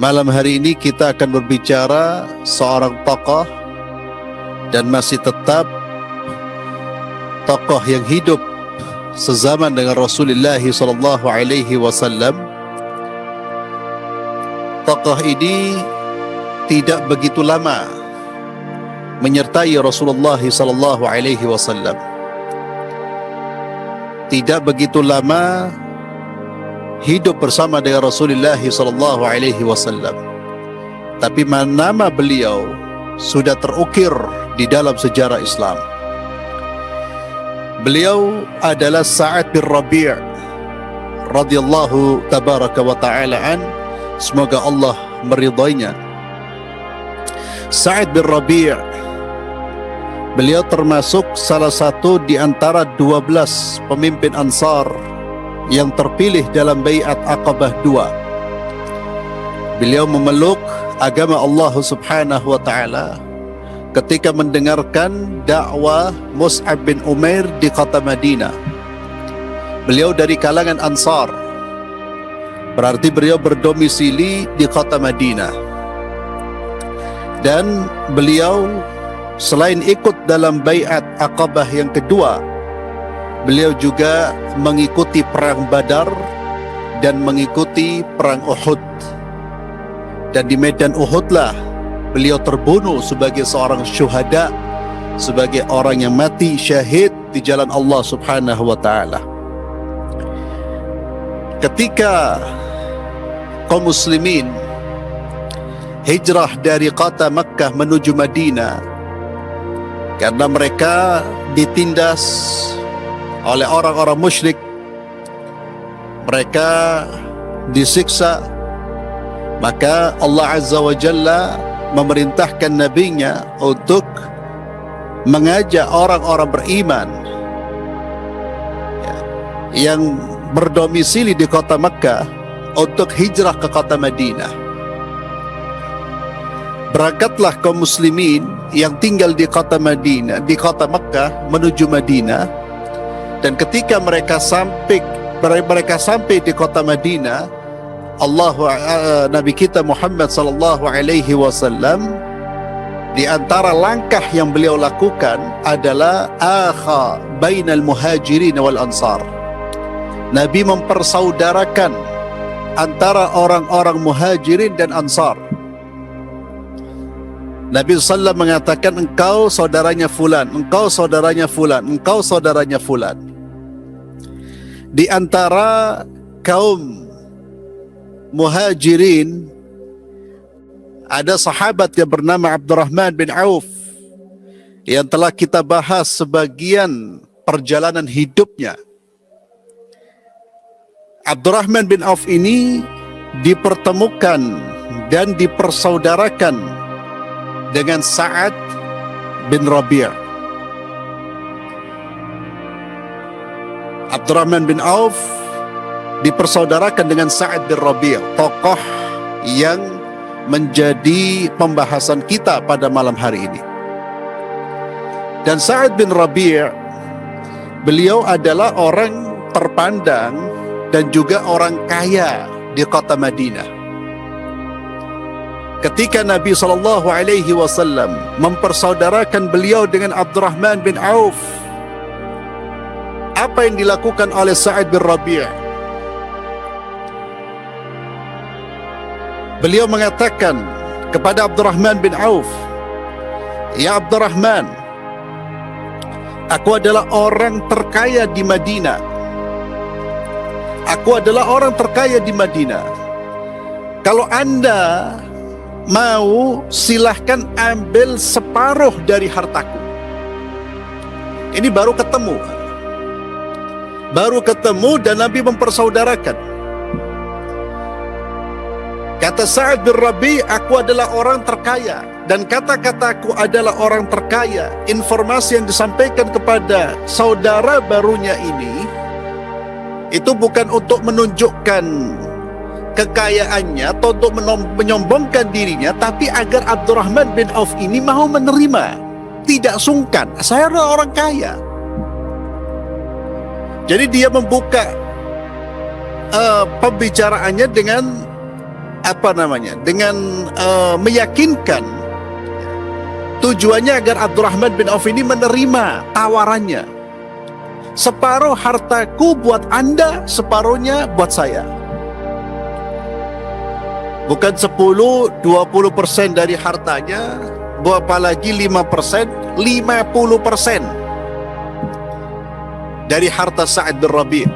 Malam hari ini kita akan berbicara seorang tokoh dan masih tetap tokoh yang hidup sezaman dengan Rasulullah SAW. Tokoh ini tidak begitu lama menyertai Rasulullah SAW. Tidak begitu lama hidup bersama dengan Rasulullah SAW, tapi nama beliau sudah terukir di dalam sejarah Islam. Beliau adalah Sa'ad bin Rabi' radhiyallahu tabaraka wa ta'ala an, semoga Allah meridainya. Sa'ad bin Rabi' beliau termasuk salah satu di antara 12 pemimpin Ansar yang terpilih dalam Bai'at Aqabah II. Beliau memeluk agama Allah Subhanahu wa taala ketika mendengarkan dakwah Mus'ab bin Umair di kota Madinah. Beliau dari kalangan Ansar, berarti beliau berdomisili di kota Madinah. Dan beliau selain ikut dalam Bai'at Aqabah yang kedua, beliau juga mengikuti perang Badar dan mengikuti perang Uhud. Dan di medan Uhud lah beliau terbunuh sebagai seorang syuhada, sebagai orang yang mati syahid di jalan Allah Subhanahu wa taala. Ketika kaum muslimin hijrah dari kota Makkah menuju Madinah, karena mereka ditindas oleh orang-orang musyrik, mereka disiksa, maka Allah Azza wa Jalla memerintahkan nabinya untuk mengajak orang-orang beriman yang berdomisili di kota Makkah untuk hijrah ke kota Madinah. Berangkatlah kaum muslimin yang tinggal di kota Madinah, di kota Makkah menuju Madinah. Dan ketika mereka sampai di kota Madinah, Nabi kita Muhammad sallallahu alaihi wasallam, di antara langkah yang beliau lakukan adalah akha bainal muhajirin wal ansar. Nabi mempersaudarakan antara orang-orang muhajirin dan ansar. Nabi SAW mengatakan, engkau saudaranya fulan, engkau saudaranya fulan, engkau saudaranya fulan. Di antara kaum muhajirin ada sahabat yang bernama Abdurrahman bin Auf, yang telah kita bahas sebagian perjalanan hidupnya. Abdurrahman bin Auf ini dipertemukan dan dipersaudarakan dengan Sa'ad bin Rabi'. Abdurrahman bin Auf dipersaudarakan dengan Sa'ad bin Rabi', tokoh yang menjadi pembahasan kita pada malam hari ini. Dan Sa'ad bin Rabi', beliau adalah orang terpandang dan juga orang kaya di kota Madinah. Ketika Nabi SAW mempersaudarakan beliau dengan Abdurrahman bin Auf, apa yang dilakukan oleh Sa'ad bin Rabi'? Beliau mengatakan kepada Abdurrahman bin Auf, ya Abdurrahman, aku adalah orang terkaya di Madinah. Aku adalah orang terkaya di Madinah. Kalau Anda mau, silahkan ambil separuh dari hartaku. Ini baru ketemu dan Nabi mempersaudarakan. Kata Sa'ad bin Rabi', aku adalah orang terkaya, dan kata-kataku adalah orang terkaya. Informasi yang disampaikan kepada saudara barunya ini, itu bukan untuk menunjukkan kekayaannya atau untuk menyombongkan dirinya, tapi agar Abdurrahman bin Auf ini mau menerima, tidak sungkan. Saya adalah orang kaya. Jadi dia membuka pembicaraannya dengan dengan meyakinkan, tujuannya agar Abdurrahman bin Auf ini menerima tawarannya. Separuh hartaku buat Anda, separuhnya buat saya. Bukan 10-20% dari hartanya, apalagi 5%, 50% dari harta Sa'ad bin Rabi'.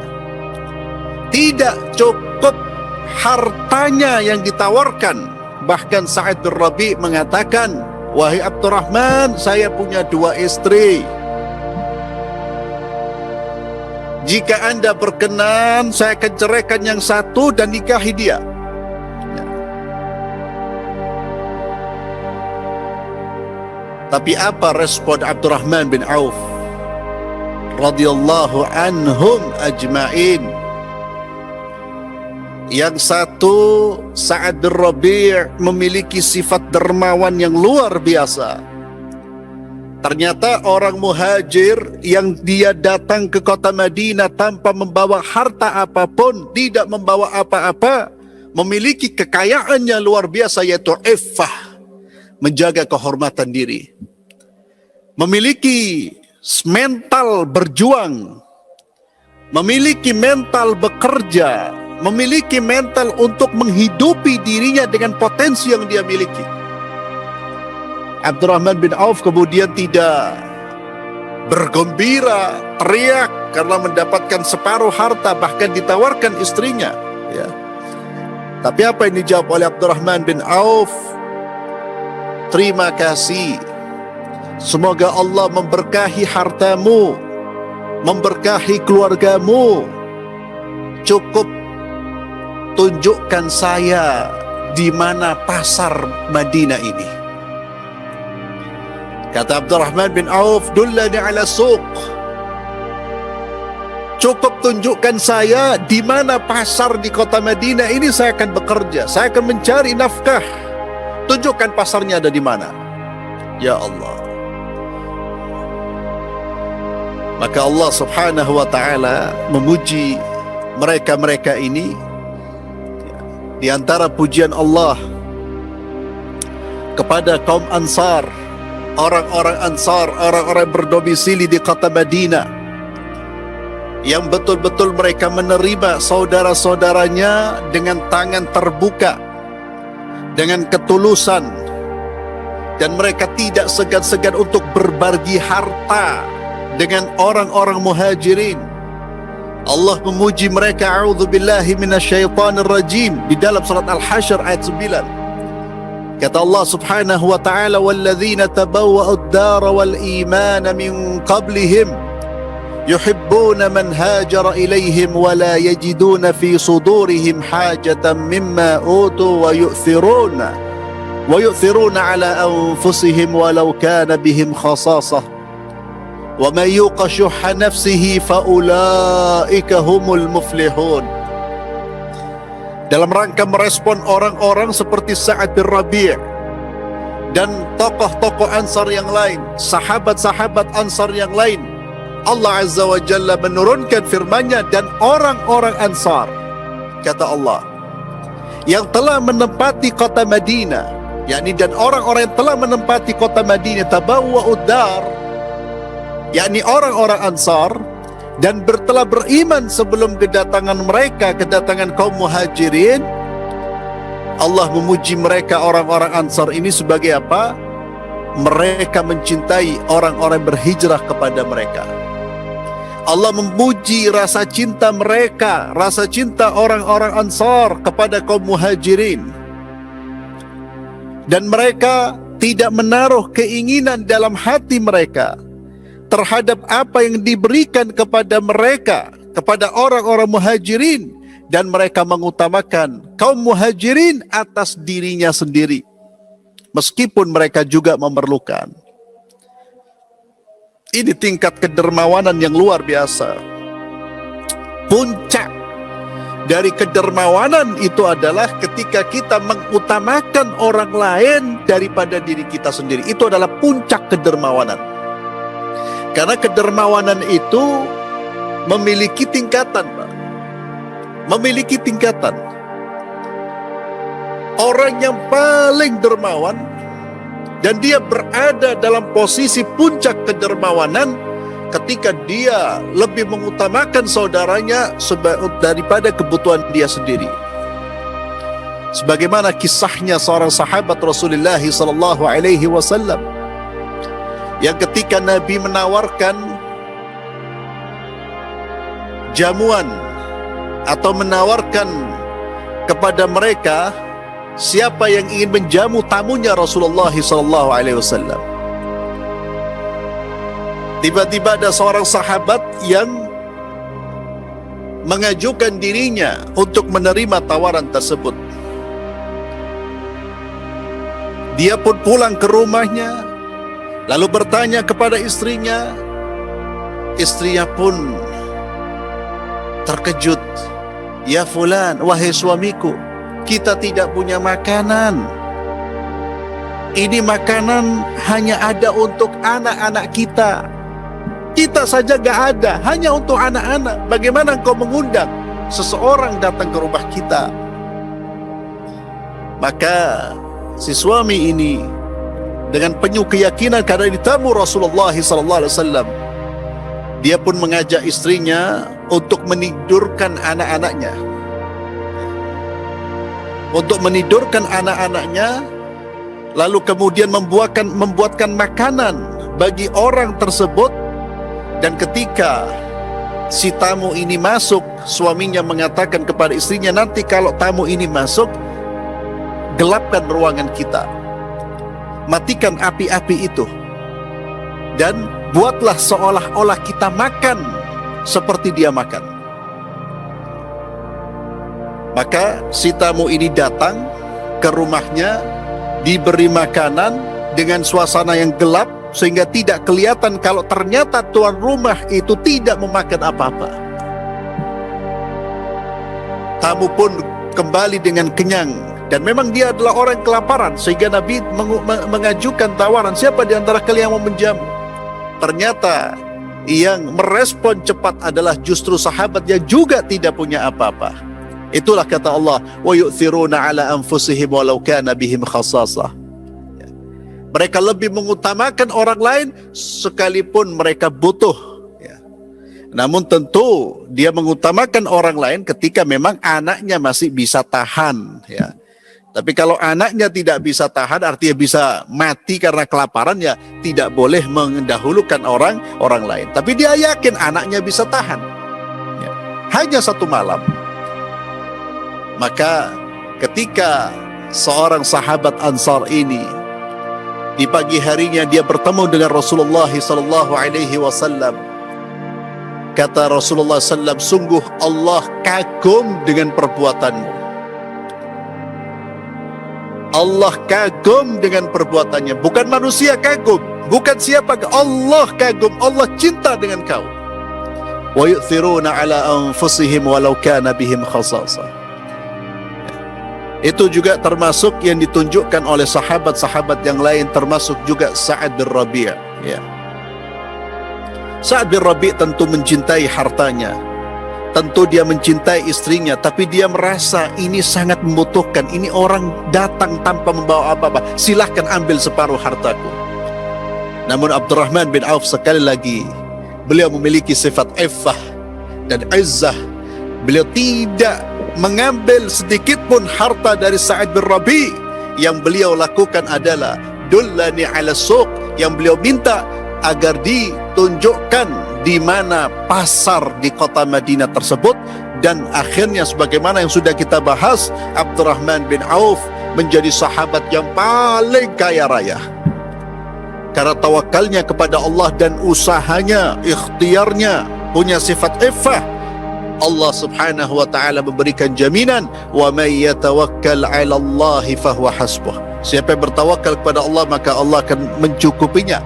Tidak cukup hartanya yang ditawarkan. Bahkan Sa'ad bin Rabi' mengatakan, wahai Abdurrahman, saya punya 2 istri. Jika Anda berkenan, saya akan ceraikan yang satu dan nikahi dia. Tapi apa respon Abdurrahman bin Auf radhiyallahu anhum ajma'in? Yang satu, Sa'ad bin Rabi' memiliki sifat dermawan yang luar biasa. Ternyata orang muhajir yang dia datang ke kota Madinah tanpa membawa harta apapun, tidak membawa apa-apa, memiliki kekayaannya luar biasa, yaitu iffah, menjaga kehormatan diri, memiliki mental berjuang, memiliki mental bekerja, memiliki mental untuk menghidupi dirinya dengan potensi yang dia miliki. Abdurrahman bin Auf kemudian tidak bergembira, teriak karena mendapatkan separuh harta, bahkan ditawarkan istrinya, ya. Tapi apa yang dijawab oleh Abdurrahman bin Auf? Terima kasih, semoga Allah memberkahi hartamu, memberkahi keluargamu. Cukup tunjukkan saya di mana pasar Madinah ini. Kata Abdurrahman bin Auf, dullani ala suq. Cukup tunjukkan saya di mana pasar di kota Madinah ini, saya akan bekerja, saya akan mencari nafkah. Tunjukkan pasarnya ada di mana. Ya Allah. Maka Allah subhanahu wa ta'ala memuji mereka-mereka ini. Di antara pujian Allah kepada kaum Ansar, orang-orang Ansar, orang-orang berdomisili di kota Madinah, yang betul-betul mereka menerima saudara-saudaranya dengan tangan terbuka, dengan ketulusan, dan mereka tidak segan-segan untuk berbagi harta dengan orang-orang muhajirin. Allah memuji mereka, a'udzubillahi minasyaitonir rajim, di dalam surat Al-Hasyr ayat 9. Kata Allah subhanahu wa ta'ala, walladzina tabawwa'u ad-dara wal imana min qablihim yuhibbuna man hajara ilaihim wa la yajiduna fi sudurihim hajatan mimma utu wa yu'thiruna ala anfusihim walau kana bihim khasasah wa man yuqa shuhha nafsihi fa ulaika humul muflihun. Dalam rangka merespon orang-orang seperti Sa'ad bin Rabi' dan tokoh-tokoh Ansar yang lain, sahabat-sahabat Ansar yang lain, Allah Azza wa Jalla menurunkan firman-Nya, dan orang-orang Ansar, kata Allah, yang telah menempati kota Madinah, yakni dan orang-orang yang telah menempati kota Madinah, tabawwa'ud dar, yakni orang-orang Ansar, dan telah beriman sebelum kedatangan mereka, kedatangan kaum muhajirin. Allah memuji mereka, orang-orang Ansar ini, sebagai apa? Mereka mencintai orang-orang berhijrah kepada mereka. Allah memuji rasa cinta mereka, rasa cinta orang-orang Ansar kepada kaum muhajirin. Dan mereka tidak menaruh keinginan dalam hati mereka terhadap apa yang diberikan kepada mereka, kepada orang-orang muhajirin, dan mereka mengutamakan kaum muhajirin atas dirinya sendiri, meskipun mereka juga memerlukan. Ini tingkat kedermawanan yang luar biasa. Puncak dari kedermawanan itu adalah ketika kita mengutamakan orang lain daripada diri kita sendiri. Itu adalah puncak kedermawanan. Karena kedermawanan itu memiliki tingkatan, Pak. Memiliki tingkatan. orang yang paling dermawan, dan dia berada dalam posisi puncak kedermawanan ketika dia lebih mengutamakan saudaranya daripada kebutuhan dia sendiri. Sebagaimana kisahnya seorang sahabat Rasulullah sallallahu alaihi wasallam yang ketika Nabi menawarkan jamuan atau menawarkan kepada mereka siapa yang ingin menjamu tamunya Rasulullah sallallahu alaihi wasallam. Tiba-tiba ada seorang sahabat yang mengajukan dirinya untuk menerima tawaran tersebut. Dia pun pulang ke rumahnya, lalu bertanya kepada istrinya. Istrinya pun terkejut. Ya fulan, wahai suamiku, kita tidak punya makanan. Ini makanan hanya ada untuk anak-anak kita. Kita saja gak ada, hanya untuk anak-anak. Bagaimana engkau mengundang seseorang datang ke rumah kita? Maka si suami ini dengan penuh keyakinan karena ditamu Rasulullah SAW, dia pun mengajak istrinya untuk menidurkan anak-anaknya. Untuk menidurkan anak-anaknya, lalu kemudian membuatkan makanan bagi orang tersebut. Dan ketika si tamu ini masuk, suaminya mengatakan kepada istrinya, nanti kalau tamu ini masuk, gelapkan ruangan kita, matikan api-api itu, dan buatlah seolah-olah kita makan seperti dia makan. Maka si tamu ini datang ke rumahnya, diberi makanan dengan suasana yang gelap, sehingga tidak kelihatan kalau ternyata tuan rumah itu tidak memakan apa-apa. Tamu pun kembali dengan kenyang, dan memang dia adalah orang yang kelaparan, sehingga Nabi mengajukan tawaran, siapa di antara kalian yang mau menjamu? Ternyata yang merespon cepat adalah justru sahabat yang juga tidak punya apa-apa. Itulah kata Allah, wa yu'thiruna ala anfusihim walau kana bihim khassasah. Mereka lebih mengutamakan orang lain sekalipun mereka butuh. Namun tentu dia mengutamakan orang lain ketika memang anaknya masih bisa tahan. Tapi kalau anaknya tidak bisa tahan, artinya bisa mati karena kelaparan, ya tidak boleh mendahulukan orang lain. Tapi dia yakin anaknya bisa tahan. Hanya satu malam. Maka ketika seorang sahabat Ansar ini di pagi harinya dia bertemu dengan Rasulullah sallallahu alaihi wasallam, kata Rasulullah sallam, sungguh Allah kagum dengan perbuatanmu. Allah kagum dengan perbuatannya, bukan manusia kagum, bukan siapa, Allah kagum, Allah cinta dengan kau. Wa yu'thiruna ala anfusihim walau kana bihim khasasah. Itu juga termasuk yang ditunjukkan oleh sahabat-sahabat yang lain, termasuk juga Sa'ad bin Rabi'. Sa'ad bin Rabi' tentu mencintai hartanya, tentu dia mencintai istrinya, tapi dia merasa ini sangat membutuhkan. Ini orang datang tanpa membawa apa-apa, silahkan ambil separuh hartaku. Namun Abdurrahman bin Auf sekali lagi, beliau memiliki sifat iffah dan izzah. Beliau tidak mengambil sedikit pun harta dari Sa'ad bin Rabi'. Yang beliau lakukan adalah dullani ala suq, yang beliau minta agar ditunjukkan di mana pasar di kota Madinah tersebut. Dan akhirnya sebagaimana yang sudah kita bahas, Abdurrahman bin Auf menjadi sahabat yang paling kaya raya karena tawakalnya kepada Allah dan usahanya, ikhtiarnya, punya sifat iffah. Allah subhanahu wa ta'ala memberikan jaminan, wa may yatawakkal 'ala Allah fahuwa hasbuh. Siapa yang bertawakal kepada Allah, maka Allah akan mencukupinya.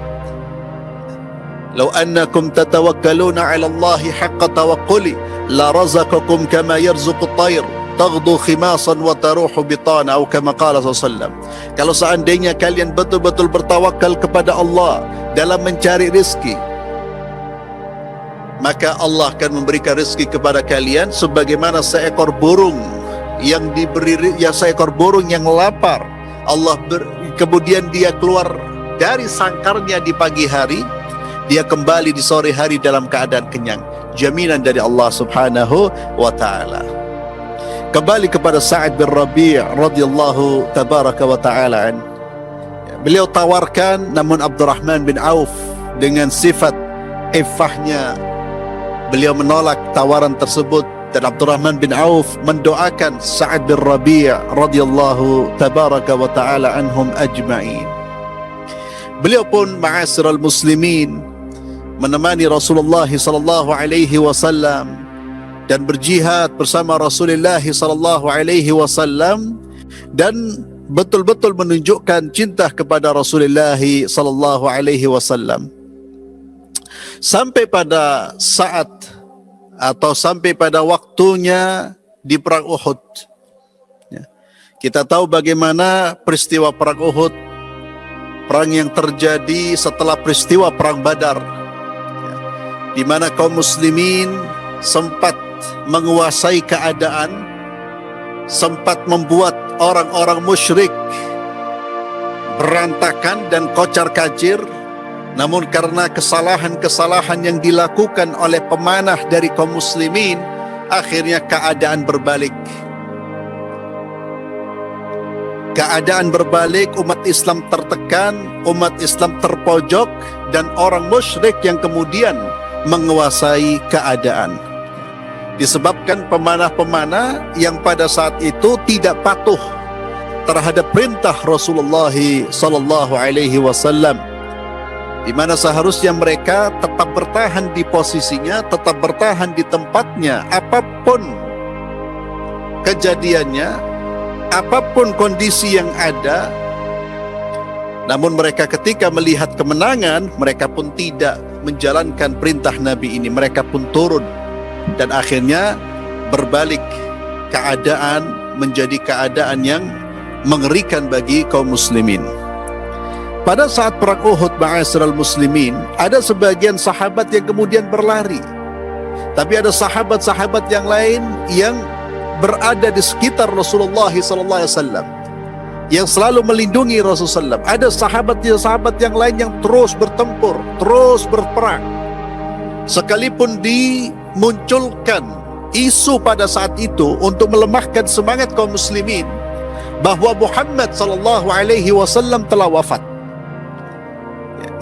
Law annakum tatawakkaluna 'ala Allah haqqa tawakkuli la razaqakum kama yarzuqu at-tayr taghdu khimasan wa taruhu bitana, atau kama qala sallallahu. Kalau seandainya kalian betul-betul bertawakal kepada Allah dalam mencari rezeki, maka Allah akan memberikan rezeki kepada kalian sebagaimana seekor burung yang seekor burung yang lapar. Kemudian dia keluar dari sangkarnya di pagi hari, dia kembali di sore hari dalam keadaan kenyang. Jaminan dari Allah Subhanahu wa taala. Kembali kepada Sa'ad bin Rabi' radhiyallahu tabaraka wa ta'ala. Beliau tawarkan, namun Abdurrahman bin Auf dengan sifat iffahnya, beliau menolak tawaran tersebut, dan Abdurrahman bin Auf mendoakan Sa'ad bin Rabi' radhiyallahu tabaraka wa ta'ala anhum ajma'in. Beliau pun ma'asyiral muslimin menemani Rasulullah sallallahu alaihi wasallam dan berjihad bersama Rasulullah sallallahu alaihi wasallam, dan betul-betul menunjukkan cinta kepada Rasulullah sallallahu alaihi wasallam sampai pada saat atau sampai pada waktunya di perang Uhud. Kita tahu bagaimana peristiwa perang Uhud, perang yang terjadi setelah peristiwa perang Badar, di mana kaum muslimin sempat menguasai keadaan, sempat membuat orang-orang musyrik berantakan dan kocar-kacir. Namun karena kesalahan-kesalahan yang dilakukan oleh pemanah dari kaum muslimin, akhirnya keadaan berbalik. Keadaan berbalik, umat Islam tertekan, umat Islam terpojok, dan orang musyrik yang kemudian menguasai keadaan. Disebabkan pemanah-pemanah yang pada saat itu tidak patuh terhadap perintah Rasulullah sallallahu alaihi wasallam, di mana seharusnya mereka tetap bertahan di posisinya, tetap bertahan di tempatnya, apapun kejadiannya, apapun kondisi yang ada. Namun mereka ketika melihat kemenangan, mereka pun tidak menjalankan perintah Nabi ini, mereka pun turun, dan akhirnya berbalik keadaan menjadi keadaan yang mengerikan bagi kaum muslimin. Pada saat perang Uhud, ma'asyiral muslimin, ada sebagian sahabat yang kemudian berlari, tapi ada sahabat-sahabat yang lain yang berada di sekitar Rasulullah SAW, yang selalu melindungi Rasulullah SAW. Ada sahabat yang lain yang terus bertempur, terus berperang, sekalipun dimunculkan isu pada saat itu untuk melemahkan semangat kaum muslimin bahwa Muhammad SAW telah wafat.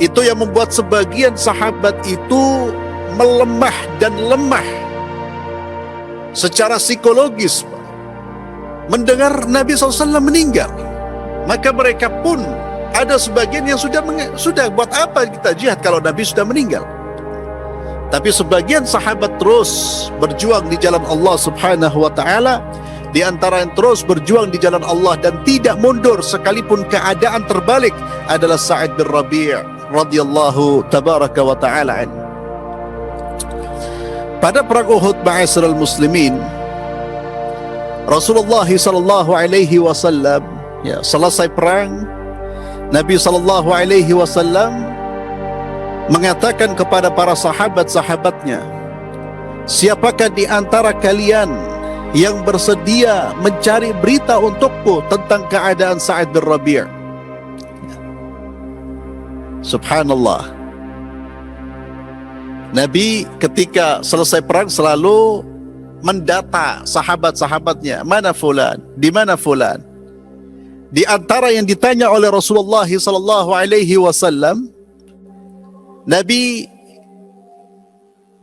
Itu yang membuat sebagian sahabat itu melemah dan lemah secara psikologis mendengar Nabi SAW meninggal. Maka mereka pun ada sebagian yang sudah buat apa kita jihad kalau Nabi sudah meninggal. Tapi sebagian sahabat terus berjuang di jalan Allah Subhanahu wa taala. Di antara yang terus berjuang di jalan Allah dan tidak mundur sekalipun keadaan terbalik adalah Sa'ad bin Rabi' radhiyallahu tabaraka wa ta'ala. Pada perang Uhud, ma'asyiral muslimin, Rasulullah sallallahu alaihi wasallam selesai perang, Nabi sallallahu alaihi wasallam mengatakan kepada para sahabat-sahabatnya, siapakah di antara kalian yang bersedia mencari berita untukku tentang keadaan Sa'ad bin Rabi'? Subhanallah. Nabi ketika selesai perang selalu mendata sahabat-sahabatnya, mana fulan, di mana fulan. Di antara yang ditanya oleh Rasulullah sallallahu alaihi wasallam, Nabi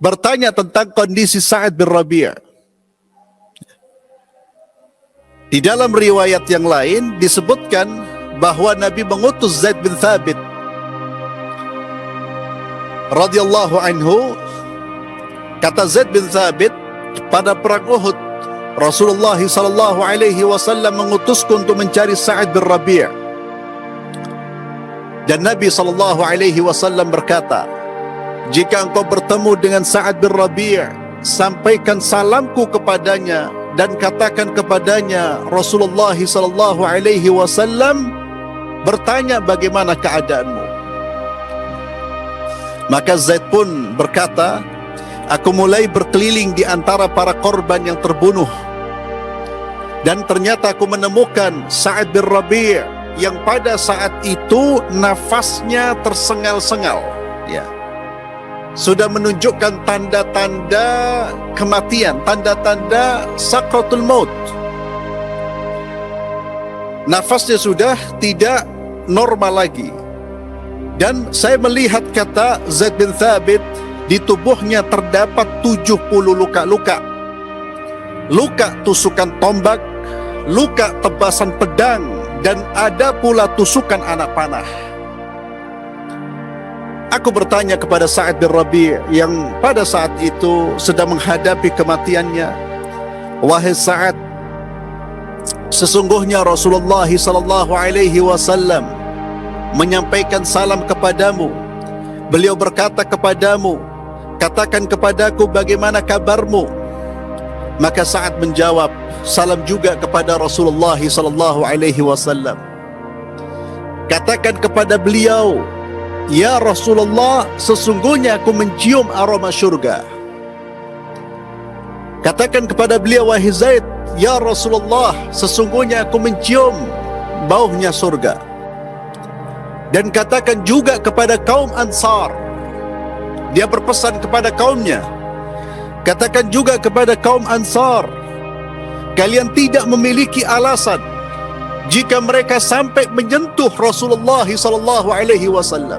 bertanya tentang kondisi Sa'ad bin Rabi'. Di dalam riwayat yang lain disebutkan bahwa Nabi mengutus Zaid bin Thabit radhiyallahu anhu. Kata Zaid bin Thabit, pada perang Uhud Rasulullah sallallahu alaihi wasallam mengutusku untuk mencari Sa'ad bin Rabi'. Dan Nabi sallallahu alaihi wasallam berkata, jika engkau bertemu dengan Sa'ad bin Rabi', sampaikan salamku kepadanya dan katakan kepadanya, Rasulullah sallallahu alaihi wasallam bertanya bagaimana keadaanmu. Maka Zaid pun berkata, aku mulai berkeliling di antara para korban yang terbunuh. Dan ternyata aku menemukan Sa'ad bin Rabi' yang pada saat itu nafasnya tersengal-sengal, ya, sudah menunjukkan tanda-tanda kematian, tanda-tanda sakratul maut. Nafasnya sudah tidak normal lagi. Dan saya melihat, kata Zaid bin Thabit, di tubuhnya terdapat 70 luka-luka. Luka tusukan tombak, luka tebasan pedang, dan ada pula tusukan anak panah. Aku bertanya kepada Sa'ad bin Rabi' yang pada saat itu sedang menghadapi kematiannya, wahai Sa'ad, sesungguhnya Rasulullah SAW menyampaikan salam kepadamu. Beliau berkata kepadamu, katakan kepadaku bagaimana kabarmu. Maka Sa'ad menjawab, salam juga kepada Rasulullah SAW. Katakan kepada beliau, ya Rasulullah, sesungguhnya aku mencium aroma syurga. Katakan kepada beliau, wahai Zaid, ya Rasulullah, sesungguhnya aku mencium baunya surga. Dan katakan juga kepada kaum Ansar, dia berpesan kepada kaumnya, katakan juga kepada kaum Ansar, kalian tidak memiliki alasan jika mereka sampai menyentuh Rasulullah SAW.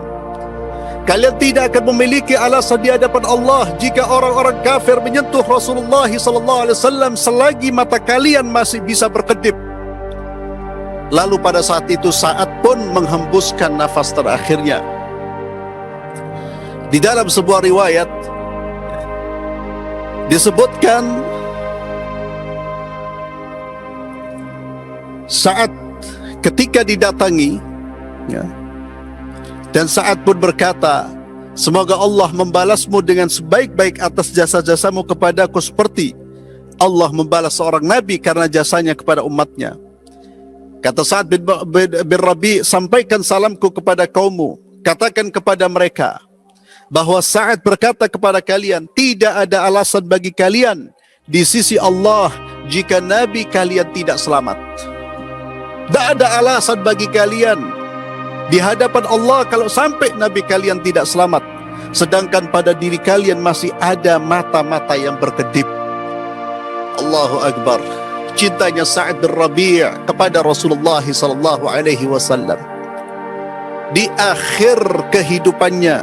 Kalian tidak akan memiliki alasan di hadapan Allah jika orang-orang kafir menyentuh Rasulullah SAW selagi mata kalian masih bisa berkedip. Lalu pada saat itu Sa'ad pun menghembuskan nafas terakhirnya. Di dalam sebuah riwayat disebutkan Sa'ad ketika didatangi, ya, dan Sa'ad pun berkata, semoga Allah membalasmu dengan sebaik-baik atas jasa-jasamu kepadaku, seperti Allah membalas seorang nabi karena jasanya kepada umatnya. Kata Sa'ad bin Rabi', sampaikan salamku kepada kaummu, katakan kepada mereka bahwa Sa'ad berkata kepada kalian, tidak ada alasan bagi kalian di sisi Allah jika nabi kalian tidak selamat. Tidak ada alasan bagi kalian di hadapan Allah kalau sampai nabi kalian tidak selamat, sedangkan pada diri kalian masih ada mata-mata yang berkedip. Allahu Akbar. Cintanya Sa'ad bin Rabi' kepada Rasulullah SAW di akhir kehidupannya,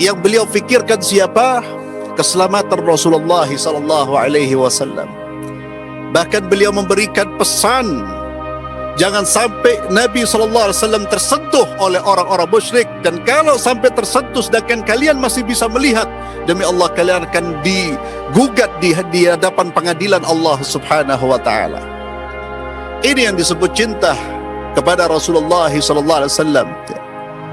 yang beliau fikirkan siapa? Keselamatan Rasulullah SAW. Bahkan beliau memberikan pesan, jangan sampai Nabi SAW tersentuh oleh orang-orang musyrik, dan kalau sampai tersentuh sedangkan kalian masih bisa melihat, demi Allah kalian akan digugat di hadapan pengadilan Allah Subhanahu wa taala. Ini yang disebut cinta kepada Rasulullah SAW.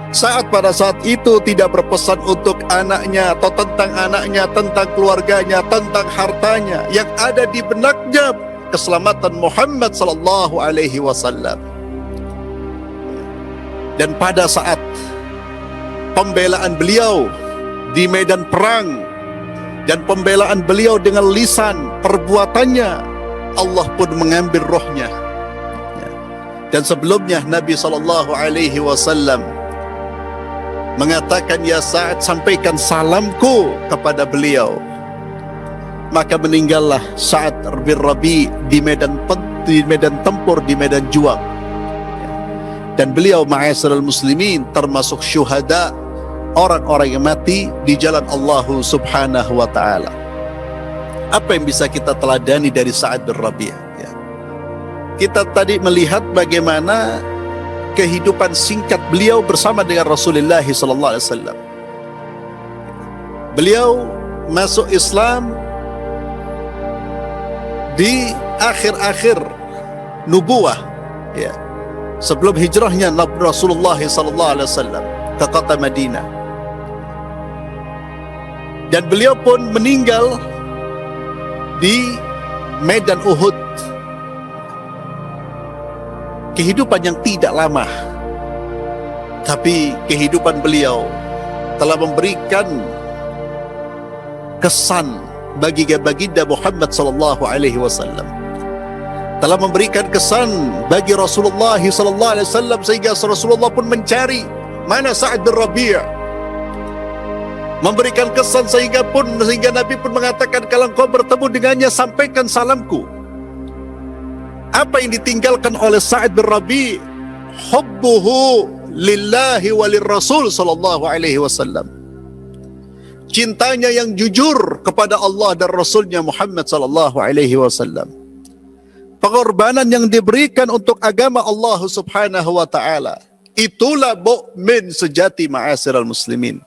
Saat pada saat itu tidak berpesan untuk anaknya atau tentang anaknya, tentang keluarganya, tentang hartanya. Yang ada di benaknya keselamatan Muhammad SAW. Dan pada saat pembelaan beliau di medan perang dan pembelaan beliau dengan lisan perbuatannya, Allah pun mengambil rohnya. Dan sebelumnya Nabi SAW mengatakan, ya Sa'ad, sampaikan salamku kepada beliau. Maka meninggallah Sa'ad bin Rabi' di medan tempur, di medan juang. Dan beliau ma'asyiral muslimin termasuk syuhada, orang-orang yang mati di jalan Allah Subhanahu wa taala. Apa yang bisa kita teladani dari Sa'ad bin Rabi'? Ya. Kita tadi melihat bagaimana kehidupan singkat beliau bersama dengan Rasulullah SAW. Beliau masuk Islam di akhir-akhir nubuwah, ya, sebelum hijrahnya Rasulullah SAW ke kota Madinah. Dan beliau pun meninggal di medan Uhud. Kehidupan yang tidak lama, tapi kehidupan beliau telah memberikan kesan bagi baginda Muhammad SAW. telah memberikan kesan bagi Rasulullah sallallahu alaihi wasallam sehingga Rasulullah pun mencari mana Sa'ad bin Rabi'. Memberikan kesan sehingga Nabi pun mengatakan, kalau engkau bertemu dengannya sampaikan salamku. Apa yang ditinggalkan oleh Sa'ad bin Rabi'? Hubbuhu lillahi walir Rasul sallallahu alaihi wasallam. Cintanya yang jujur kepada Allah dan Rasulnya Muhammad sallallahu alaihi wasallam. Pengorbanan yang diberikan untuk agama Allah subhanahu wa ta'ala. Itulah mukmin sejati, ma'asyiral muslimin.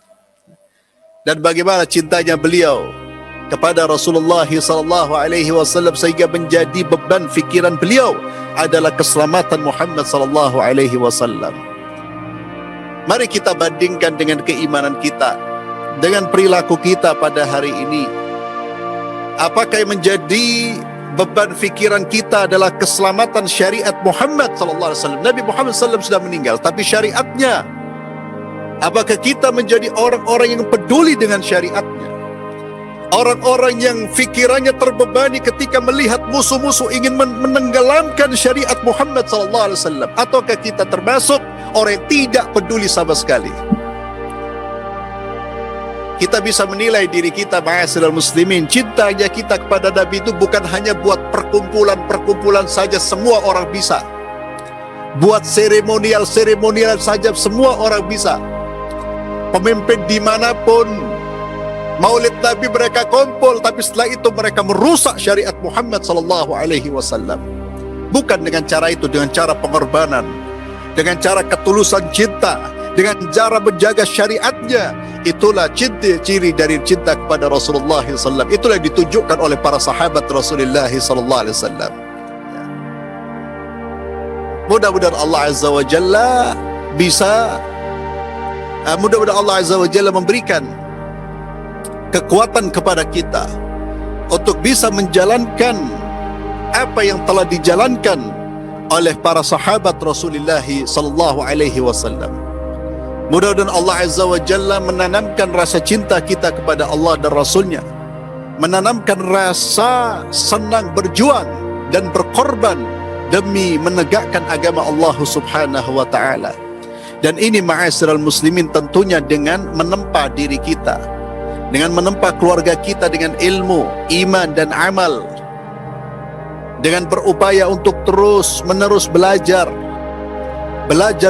Dan bagaimana cintanya beliau kepada Rasulullah sallallahu alaihi wasallam sehingga menjadi beban fikiran beliau adalah keselamatan Muhammad sallallahu alaihi wasallam. Mari kita bandingkan dengan keimanan kita, dengan perilaku kita pada hari ini. Apakah yang menjadi beban fikiran kita adalah keselamatan syariat Muhammad sallallahu alaihi wasallam? Nabi Muhammad sallallahu alaihi wasallam sudah meninggal, tapi syariatnya, apakah kita menjadi orang-orang yang peduli dengan syariatnya? Orang-orang yang fikirannya terbebani ketika melihat musuh-musuh ingin menenggelamkan syariat Muhammad sallallahu alaihi wasallam, ataukah kita termasuk orang yang tidak peduli sama sekali? Kita bisa menilai diri kita, ma'asyiral muslimin, cintanya kita kepada Nabi itu bukan hanya buat perkumpulan-perkumpulan saja, semua orang bisa. Buat seremonial saja, semua orang bisa. Pemimpin dimanapun, maulid Nabi mereka kumpul, tapi setelah itu mereka merusak syariat Muhammad sallallahu alaihi wasallam. Bukan dengan cara itu, dengan cara pengorbanan, dengan cara ketulusan cinta, dengan cara menjaga syariatnya. Itulah ciri dari cinta kepada Rasulullah sallallahu alaihi wasallam. Itulah yang ditunjukkan oleh para sahabat Rasulullah sallallahu alaihi wasallam. Mudah-mudahan Allah azza wa jalla bisa mudah-mudahan Allah azza wa jalla memberikan kekuatan kepada kita untuk bisa menjalankan apa yang telah dijalankan oleh para sahabat Rasulullah sallallahu alaihi wasallam. Mudah-mudahan Allah azza wa jalla menanamkan rasa cinta kita kepada Allah dan Rasulnya, menanamkan rasa senang berjuang dan berkorban demi menegakkan agama Allah subhanahu wa ta'ala. Dan ini, ma'asyiral muslimin, tentunya dengan menempa diri kita, dengan menempa keluarga kita dengan ilmu, iman dan amal, dengan berupaya untuk terus-menerus belajar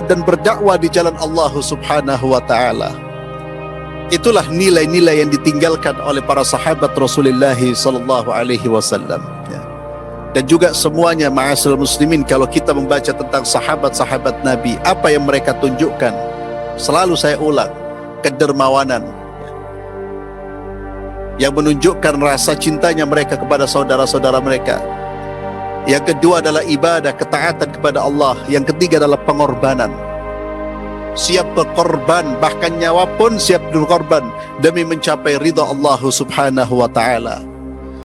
dan berdakwah di jalan Allah subhanahu wa ta'ala. Itulah nilai-nilai yang ditinggalkan oleh para sahabat Rasulullah sallallahu alaihi wasallam. Dan juga semuanya, ma'asyiral muslimin, kalau kita membaca tentang sahabat-sahabat Nabi, apa yang mereka tunjukkan? Selalu saya ulang, kedermawanan yang menunjukkan rasa cintanya mereka kepada saudara-saudara mereka. Yang kedua adalah ibadah, ketaatan kepada Allah. Yang ketiga adalah pengorbanan. Siap berkorban, bahkan nyawa pun siap berkorban demi mencapai ridha Allah subhanahu wa ta'ala.